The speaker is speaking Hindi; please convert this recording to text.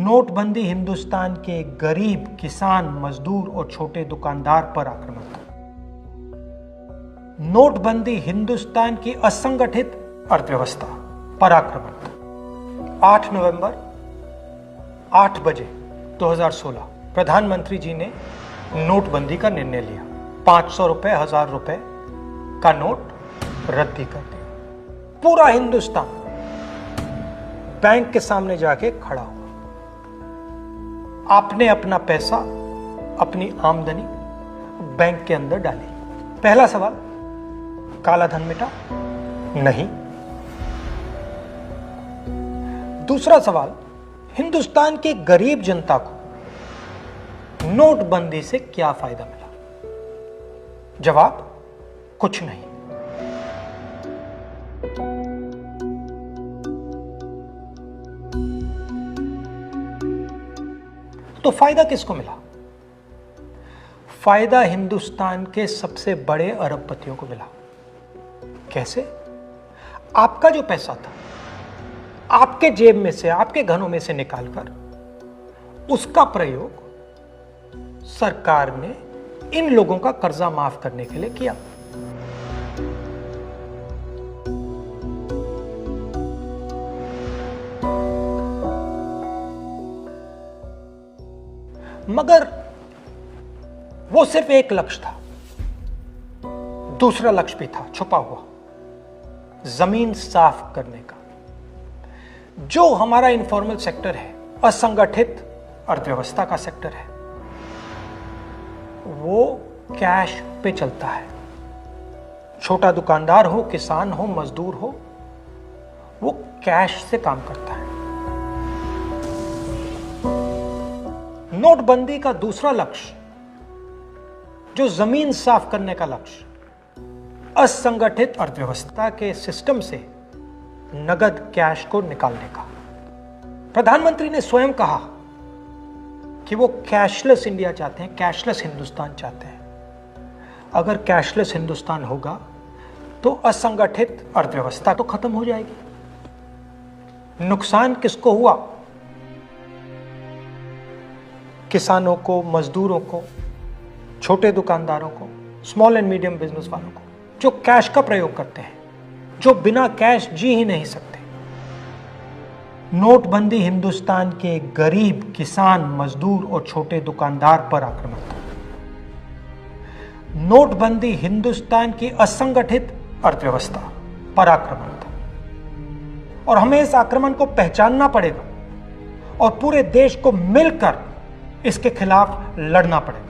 नोटबंदी हिंदुस्तान के गरीब, किसान, मजदूर और छोटे दुकानदार पर आक्रमण था। नोटबंदी हिंदुस्तान की असंगठित अर्थव्यवस्था पर आक्रमण था। 8 नवंबर 8 बजे 2016 प्रधानमंत्री जी ने नोटबंदी का निर्णय लिया। 500 रुपए, 1000 रुपए का नोट रद्दी कर दिया। पूरा हिंदुस्तान बैंक के सामने जाके खड़ा हुआ। आपने अपना पैसा, अपनी आमदनी बैंक के अंदर डाली। पहला सवाल, काला धन मिटा? नहीं। दूसरा सवाल, हिंदुस्तान की गरीब जनता को नोटबंदी से क्या फायदा मिला? जवाब, कुछ नहीं। तो फायदा किसको मिला? फायदा हिंदुस्तान के सबसे बड़े अरबपतियों को मिला। कैसे? आपका जो पैसा था, आपके जेब में से, आपके घरों में से निकालकर उसका प्रयोग सरकार ने इन लोगों का कर्जा माफ करने के लिए किया। मगर वो सिर्फ एक लक्ष्य था। दूसरा लक्ष्य भी था छुपा हुआ, जमीन साफ करने का। जो हमारा इनफॉर्मल सेक्टर है, असंगठित अर्थव्यवस्था का सेक्टर है, वो कैश पे चलता है। छोटा दुकानदार हो, किसान हो, मजदूर हो, वो कैश से काम करता है। नोटबंदी का दूसरा लक्ष्य, जो जमीन साफ करने का लक्ष्य, असंगठित अर्थव्यवस्था के सिस्टम से नगद कैश को निकालने का। प्रधानमंत्री ने स्वयं कहा कि वो कैशलेस इंडिया चाहते हैं, कैशलेस हिंदुस्तान चाहते हैं। अगर कैशलेस हिंदुस्तान होगा तो असंगठित अर्थव्यवस्था तो खत्म हो जाएगी। नुकसान किसको हुआ? किसानों को, मजदूरों को, छोटे दुकानदारों को, स्मॉल एंड मीडियम बिजनेस वालों को, जो कैश का प्रयोग करते हैं, जो बिना कैश जी ही नहीं सकते। नोटबंदी हिंदुस्तान के गरीब, किसान, मजदूर और छोटे दुकानदार पर आक्रमण था। नोटबंदी हिंदुस्तान की असंगठित अर्थव्यवस्था पर आक्रमण था। और हमें इस आक्रमण को पहचानना पड़ेगा और पूरे देश को मिलकर इसके खिलाफ लड़ना पड़ेगा।